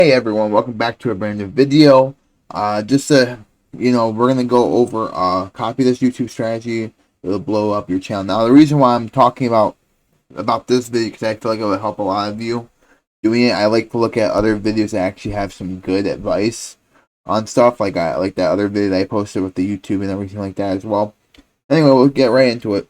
Hey everyone, welcome back to a brand new video. We're gonna go over copy this YouTube strategy. It'll blow up your channel. Now, the reason why I'm talking about this video because I feel like it will help a lot of you doing it. I like to look at other videos that actually have some good advice on stuff. Like I like that other video that I posted with the YouTube and everything like that as well. Anyway, we'll get right into it.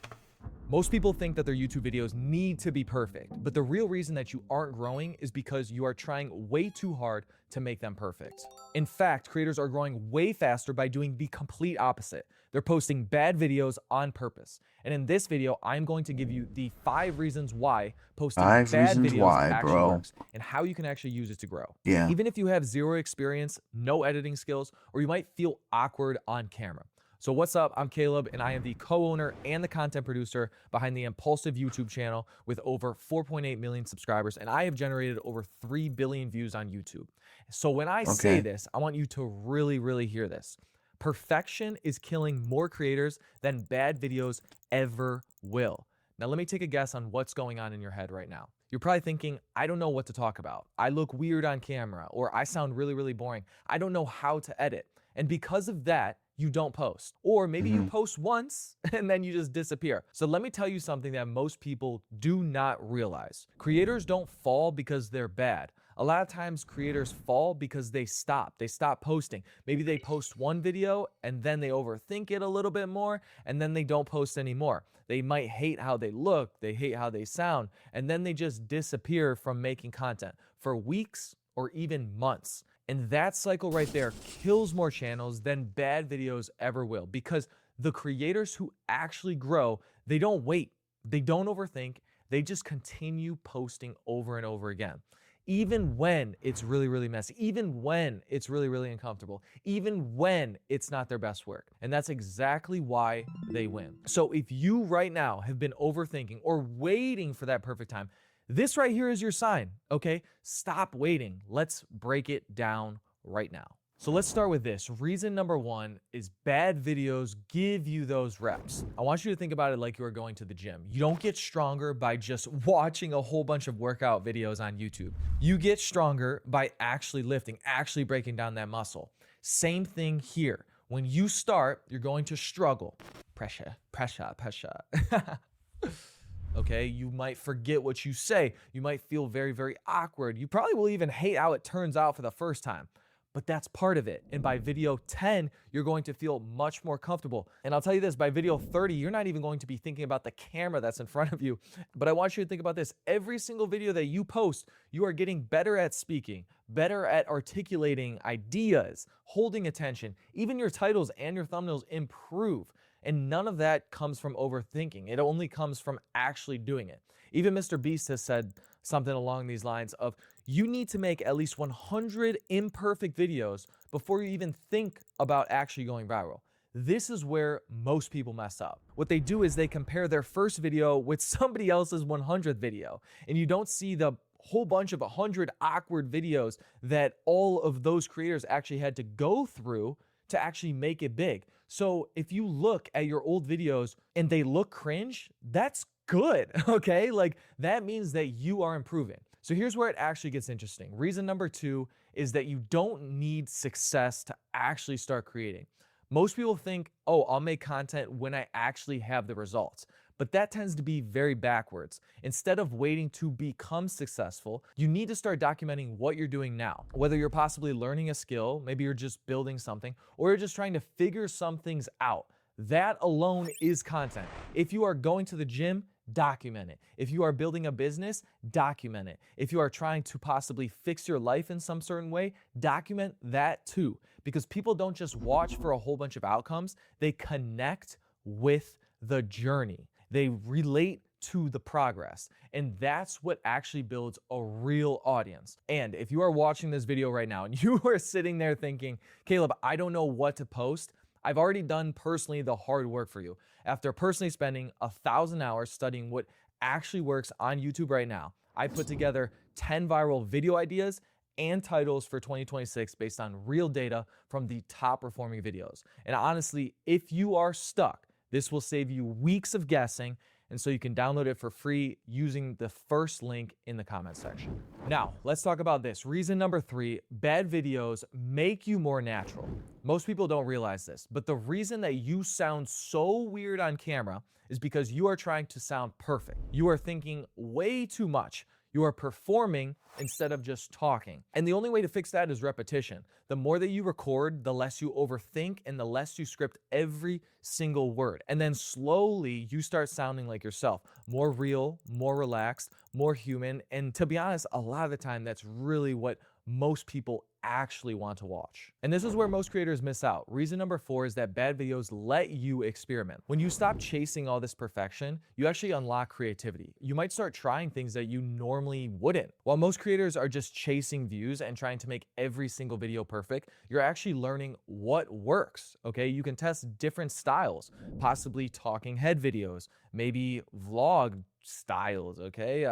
Most people think that their YouTube videos need to be perfect, but the real reason that you aren't growing is because you are trying way too hard to make them perfect. In fact, creators are growing way faster by doing the complete opposite. They're posting bad videos on purpose. And in this video, I'm going to give you the 5 reasons why posting Five bad reasons videos why, actually bro. works and how you can actually use it to grow. Yeah. Even if you have zero experience, no editing skills, or you might feel awkward on camera. So what's up? I'm Caleb, and I am the co-owner and the content producer behind the Impulsive YouTube channel with over 4.8 million subscribers, and I have generated over 3 billion views on YouTube. So when I say this, I want you to really hear this. Perfection is killing more creators than bad videos ever will. Now let me take a guess on what's going on in your head right now. You're probably thinking, I don't know what to talk about. I look weird on camera, or I sound really boring. I don't know how to edit. And because of that, you don't post. Or maybe you post once and then you just disappear. So let me tell you something that most people do not realize. Creators don't fall because they're bad. A lot of times creators fall because they stop. They stop posting. Maybe they post one video and then they overthink it a little bit more and then they don't post anymore. They might hate how they look, they hate how they sound, and then they just disappear from making content for weeks or even months. And that cycle right there kills more channels than bad videos ever will, because the creators who actually grow, they don't wait, they don't overthink, they just continue posting over and over again. Even when it's really messy, even when it's really uncomfortable, even when it's not their best work. And that's exactly why they win. So if you right now have been overthinking or waiting for that perfect time, this right here is your sign, okay? Stop waiting. Let's break it down right now. So let's start with this. Reason number 1 is bad videos give you those reps. I want you to think about it like you are going to the gym. You don't get stronger by just watching a whole bunch of workout videos on YouTube. You get stronger by actually lifting, actually breaking down that muscle. Same thing here. When you start, you're going to struggle. Pressure. Okay, you might forget what you say. You might feel very awkward. You probably will even hate how it turns out for the first time. But that's part of it. And by video 10, you're going to feel much more comfortable. And I'll tell you this, by video 30, you're not even going to be thinking about the camera that's in front of you. But I want you to think about this. Every single video that you post, you are getting better at speaking, better at articulating ideas, holding attention. Even your titles and your thumbnails improve. And none of that comes from overthinking. It only comes from actually doing it. Even Mr. Beast has said something along these lines of, you need to make at least 100 imperfect videos before you even think about actually going viral. This is where most people mess up. What they do is they compare their first video with somebody else's 100th video, and you don't see the whole bunch of 100 awkward videos that all of those creators actually had to go through to actually make it big. So if you look at your old videos and they look cringe, that's good, okay? Like that means that you are improving. So here's where it actually gets interesting. Reason number 2 is that you don't need success to actually start creating. Most people think, oh, I'll make content when I actually have the results. But that tends to be very backwards. Instead of waiting to become successful, you need to start documenting what you're doing now. Whether you're possibly learning a skill, maybe you're just building something, or you're just trying to figure some things out. That alone is content. If you are going to the gym, document it. If you are building a business, document it. If you are trying to possibly fix your life in some certain way, document that too. Because people don't just watch for a whole bunch of outcomes, they connect with the journey. They relate to the progress. And that's what actually builds a real audience. And if you are watching this video right now and you are sitting there thinking, Caleb, I don't know what to post, I've already done personally the hard work for you. After personally spending 1,000 hours studying what actually works on YouTube right now, I put together 10 viral video ideas and titles for 2026 based on real data from the top performing videos. And honestly, if you are stuck, this will save you weeks of guessing And so you can download it for free using the first link in the comment section. Now, let's talk about this. Reason number 3, bad videos make you more natural. Most people don't realize this, but the reason that you sound so weird on camera is because you are trying to sound perfect. You are thinking way too much. You are performing instead of just talking. And the only way to fix that is repetition. The more that you record, the less you overthink and the less you script every single word. And then slowly you start sounding like yourself, more real, more relaxed, more human. And to be honest, a lot of the time that's really what most people actually want to watch. And this is where most creators miss out. Reason number 4 is that bad videos let you experiment. When you stop chasing all this perfection, you actually unlock creativity. You might start trying things that you normally wouldn't. While most creators are just chasing views and trying to make every single video perfect, you're actually learning what works, okay? You can test different styles, possibly talking head videos, maybe vlog styles, okay?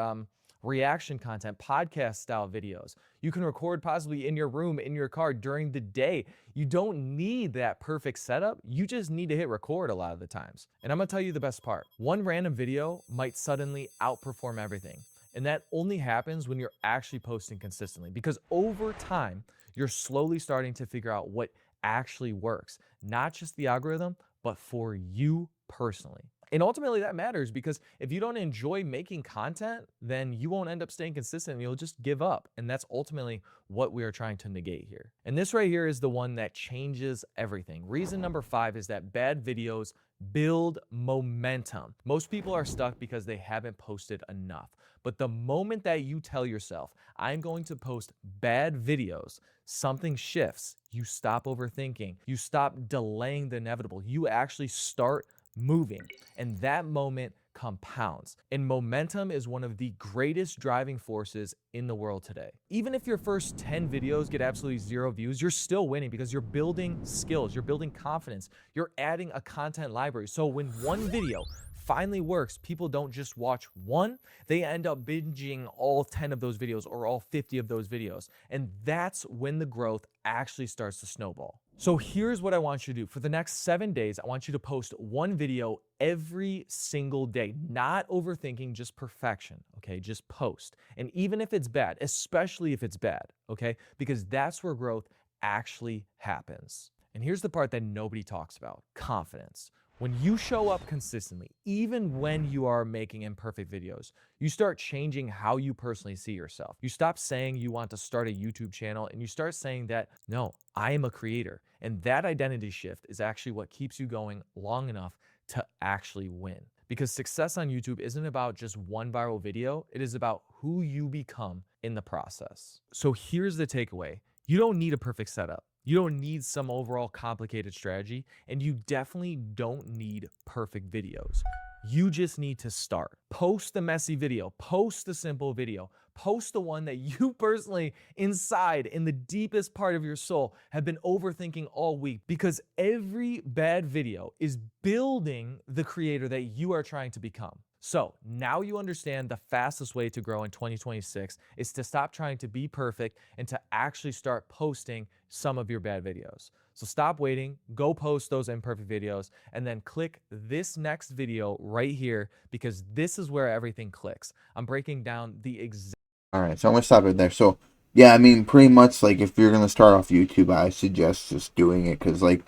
Reaction content, podcast style videos. You can record possibly in your room, in your car during the day. You don't need that perfect setup. You just need to hit record a lot of the times. And I'm gonna tell you the best part. One random video might suddenly outperform everything. And that only happens when you're actually posting consistently, because over time, you're slowly starting to figure out what actually works, not just the algorithm, but for you personally. And ultimately that matters, because if you don't enjoy making content, then you won't end up staying consistent and you'll just give up. And that's ultimately what we are trying to negate here. And this right here is the one that changes everything. Reason number 5 is that bad videos build momentum. Most people are stuck because they haven't posted enough. But the moment that you tell yourself, I'm going to post bad videos, something shifts. You stop overthinking. You stop delaying the inevitable. You actually start moving, and that moment compounds. And momentum is one of the greatest driving forces in the world today. Even if your first 10 videos get absolutely 0 views, you're still winning, because you're building skills, you're building confidence, you're adding a content library. So when one video finally works, people don't just watch one, they end up binging all 10 of those videos or all 50 of those videos. And that's when the growth actually starts to snowball. So here's what I want you to do. For the next 7 days, I want you to post one video every single day, not overthinking, just perfection, okay? Just post. And even if it's bad, especially if it's bad, okay? Because that's where growth actually happens. And here's the part that nobody talks about: confidence. When you show up consistently, even when you are making imperfect videos, you start changing how you personally see yourself. You stop saying you want to start a YouTube channel and you start saying that, no, I am a creator. And that identity shift is actually what keeps you going long enough to actually win. Because success on YouTube isn't about just one viral video, it is about who you become in the process. So here's the takeaway: you don't need a perfect setup. You don't need some overall complicated strategy, and you definitely don't need perfect videos. You just need to start. Post the messy video, post the simple video, post the one that you personally, inside, in the deepest part of your soul, have been overthinking all week, because every bad video is building the creator that you are trying to become. So now you understand the fastest way to grow in 2026 is to stop trying to be perfect and to actually start posting some of your bad videos. So stop waiting, go post those imperfect videos, and then click this next video right here, because this is where everything clicks. I'm breaking down the exact. All right, so I'm gonna stop it there. So yeah, I mean, pretty much like if you're gonna start off YouTube, I suggest just doing it, because like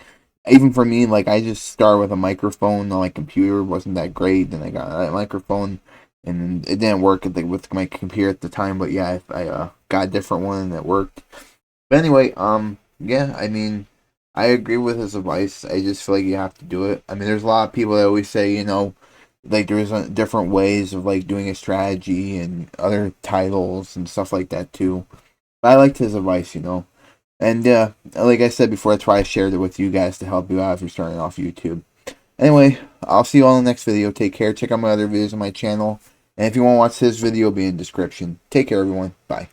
even for me, like I just started with a microphone. My computer wasn't that great. Then I got a microphone, and it didn't work with my computer at the time. But yeah, I got a different one and it worked. But anyway, yeah, I mean, I agree with his advice. I just feel like you have to do it. I mean, there's a lot of people that always say, like there's different ways of like doing a strategy and other titles and stuff like that too. But I liked his advice. And like I said before, that's why I shared it with you guys, to help you out if you're starting off YouTube. Anyway, I'll see you all in the next video. Take care. Check out my other videos on my channel. And if you want to watch this video, it'll be in the description. Take care, everyone. Bye.